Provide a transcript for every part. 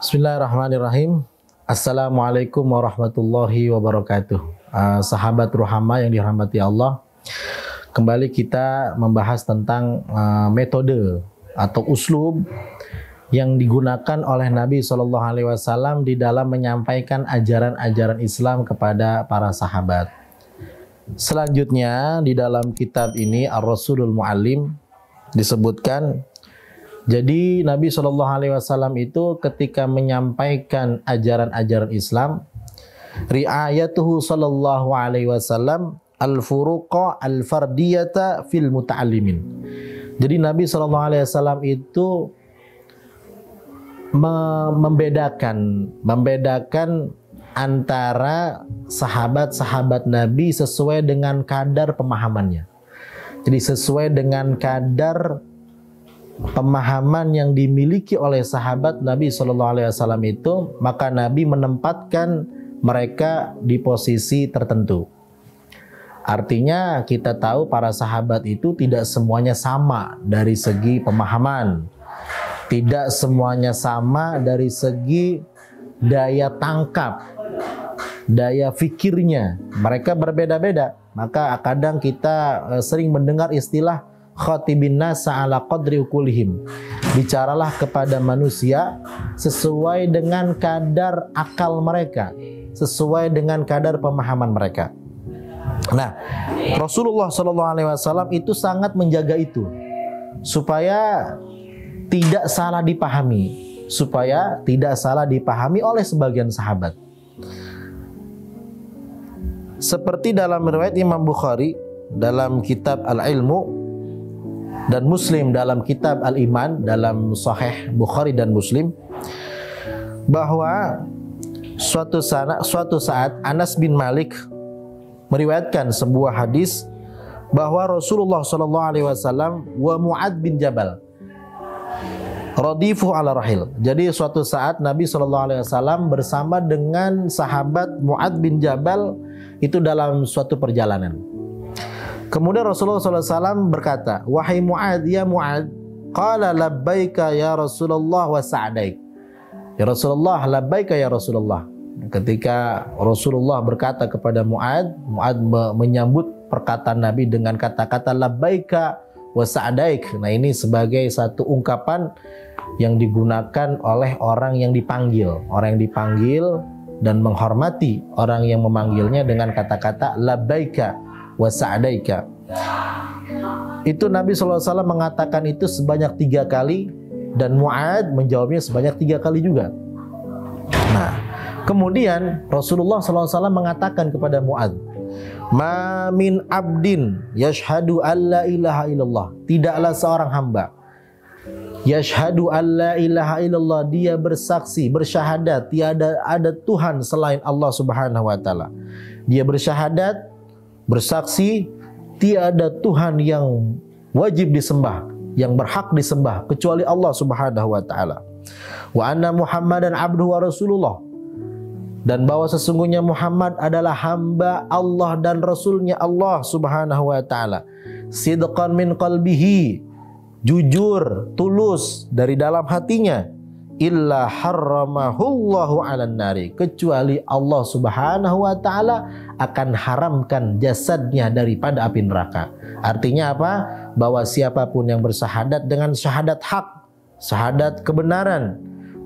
Bismillahirrahmanirrahim. Assalamualaikum warahmatullahi wabarakatuh. Sahabat Ruhama yang dirahmati Allah, kembali kita membahas tentang metode atau uslub yang digunakan oleh Nabi SAW di dalam menyampaikan ajaran-ajaran Islam kepada para sahabat. Selanjutnya di dalam kitab ini Ar-Rasulul Muallim disebutkan, jadi Nabi SAW itu ketika menyampaikan ajaran-ajaran Islam, riayatuhu sallallahu alaihi wasallam al-furuqa al-fardiyata fil muta'allimin. Jadi Nabi SAW itu membedakan antara sahabat-sahabat Nabi sesuai dengan kadar pemahamannya. Jadi sesuai dengan kadar pemahaman yang dimiliki oleh sahabat Nabi SAW itu, maka Nabi menempatkan mereka di posisi tertentu. Artinya kita tahu para sahabat itu tidak semuanya sama dari segi pemahaman, tidak semuanya sama dari segi daya tangkap, daya fikirnya. Mereka berbeda-beda. Maka kadang kita sering mendengar istilah khatibin nasa ala qadri ukulihim. Bicaralah kepada manusia sesuai dengan kadar akal mereka, sesuai dengan kadar pemahaman mereka. Nah, Rasulullah SAW itu sangat menjaga itu supaya tidak salah dipahami, oleh sebagian sahabat. Seperti dalam riwayat Imam Bukhari dalam kitab Al-Ilmu dan Muslim dalam kitab Al-Iman, dalam Sahih Bukhari dan Muslim, bahwa suatu saat Anas bin Malik meriwayatkan sebuah hadis bahwa Rasulullah SAW wa Mu'ad bin Jabal radifu ala rahil. Jadi suatu saat Nabi SAW bersama dengan sahabat Mu'ad bin Jabal itu dalam suatu perjalanan. Kemudian Rasulullah SAW berkata, wahai Mu'ad, ya Mu'ad, qala labbaika ya Rasulullah wa sa'daik. Ya Rasulullah, labbaika ya Rasulullah. Ketika Rasulullah berkata kepada Mu'ad, Mu'ad menyambut perkataan Nabi dengan kata-kata labbaika wa sa'daik. Nah, ini sebagai satu ungkapan yang digunakan oleh orang yang dipanggil. Orang yang dipanggil dan menghormati orang yang memanggilnya dengan kata-kata labbaika wa sa'daika. Itu Nabi SAW mengatakan itu sebanyak 3 kali dan Mu'ad menjawabnya sebanyak 3 kali juga. Nah, kemudian Rasulullah SAW mengatakan kepada Mu'ad, ma min abdin yashhadu an la ilaha illallah, tidaklah seorang hamba yashhadu an la ilaha illallah, dia bersaksi, bersyahadat tiada ada Tuhan selain Allah Subhanahu wa taala. Dia bersyahadat, bersaksi tiada Tuhan yang wajib disembah, yang berhak disembah kecuali Allah Subhanahu wa taala. Wa anna Muhammadan abduhu wa rasulullah, dan bahwa sesungguhnya Muhammad adalah hamba Allah dan rasulnya Allah Subhanahu wa taala. Sidqan min qalbihi, jujur, tulus dari dalam hatinya. Illa harramahullahu 'alan nari, kecuali Allah Subhanahu wa taala akan haramkan jasadnya daripada api neraka. Artinya apa? Bahwa siapapun yang bersyahadat dengan syahadat hak, syahadat kebenaran,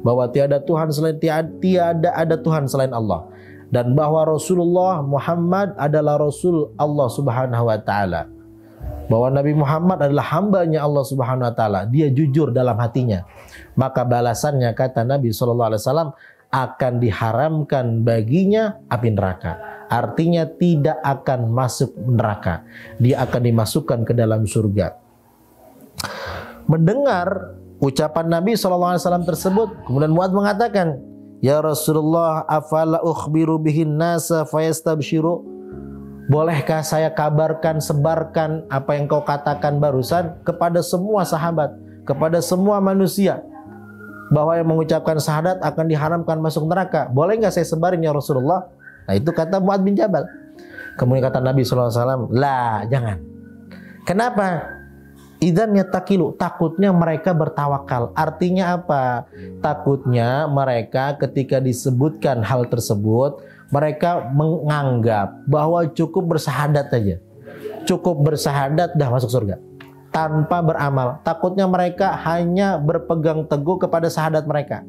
bahwa tiada Tuhan selain tiada ada Tuhan selain Allah, dan bahwa Rasulullah Muhammad adalah Rasul Allah Subhanahu wa taala, bahwa Nabi Muhammad adalah hambanya Allah Subhanahu wa taala, dia jujur dalam hatinya, maka balasannya, kata Nabi SAW, akan diharamkan baginya api neraka. Artinya tidak akan masuk neraka, dia akan dimasukkan ke dalam surga. Mendengar ucapan Nabi SAW tersebut, kemudian Mu'ad mengatakan, ya Rasulullah, afala ukhbiru bihin nasa fayastabshiru, bolehkah saya kabarkan, sebarkan apa yang kau katakan barusan kepada semua sahabat, kepada semua manusia, bahwa yang mengucapkan syahadat akan diharamkan masuk neraka? Boleh nggak saya sebarin ya Rasulullah? Nah, itu kata Mu'ad bin Jabal. Kemudian kata Nabi SAW, lah, jangan. Kenapa? Idzan yattakilu, takutnya mereka bertawakal. Artinya apa? Takutnya mereka ketika disebutkan hal tersebut, mereka menganggap bahwa cukup bersahadat saja. Cukup bersahadat dah masuk surga tanpa beramal. Takutnya mereka hanya berpegang teguh kepada syahadat mereka,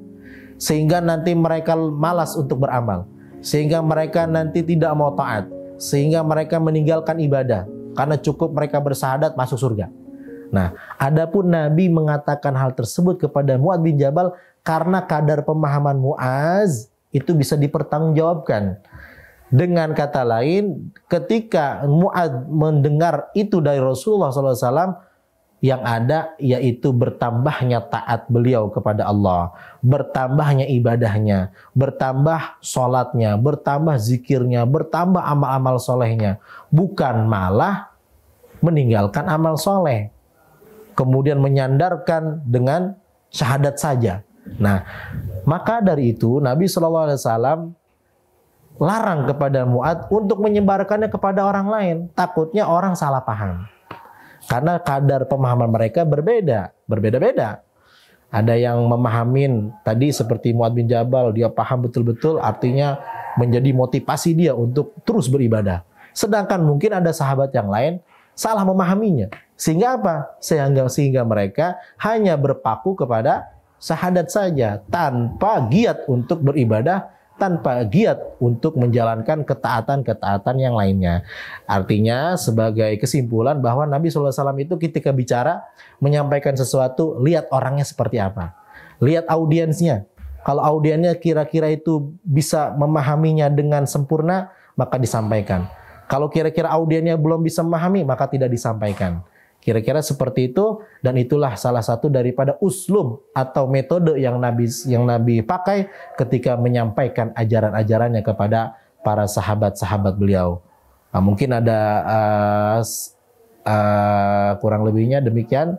sehingga nanti mereka malas untuk beramal, sehingga mereka nanti tidak mau taat, sehingga mereka meninggalkan ibadah karena cukup mereka bersyahadat masuk surga. Nah, adapun Nabi mengatakan hal tersebut kepada Mu'adz bin Jabal karena kadar pemahaman Mu'adz itu bisa dipertanggungjawabkan. Dengan kata lain, ketika Mu'adz mendengar itu dari Rasulullah SAW, yang ada yaitu bertambahnya taat beliau kepada Allah, bertambahnya ibadahnya, bertambah sholatnya, bertambah zikirnya, bertambah amal-amal solehnya, bukan malah meninggalkan amal soleh, kemudian menyandarkan dengan syahadat saja. Nah, maka dari itu Nabi SAW larang kepada Mu'adz untuk menyebarkannya kepada orang lain. Takutnya orang salah paham. Karena kadar pemahaman mereka berbeda-beda. Ada yang memahamin tadi seperti Mu'adz bin Jabal, dia paham betul-betul, artinya menjadi motivasi dia untuk terus beribadah. Sedangkan mungkin ada sahabat yang lain salah memahaminya. Sehingga apa? Sehingga mereka hanya berpaku kepada syahadat saja, tanpa giat untuk beribadah, tanpa giat untuk menjalankan ketaatan-ketaatan yang lainnya. Artinya sebagai kesimpulan bahwa Nabi SAW itu ketika bicara, menyampaikan sesuatu, lihat orangnya seperti apa. Lihat audiensnya. Kalau audiensnya kira-kira itu bisa memahaminya dengan sempurna, maka disampaikan. Kalau kira-kira audiensnya belum bisa memahami, maka tidak disampaikan. Kira-kira seperti itu, dan itulah salah satu daripada uslub atau metode yang Nabi pakai ketika menyampaikan ajaran-ajarannya kepada para sahabat-sahabat beliau. Nah, mungkin ada kurang lebihnya demikian.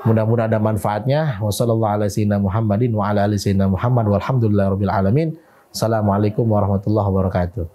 Mudah-mudahan ada manfaatnya. Wassalamualaikum warahmatullahi wabarakatuh.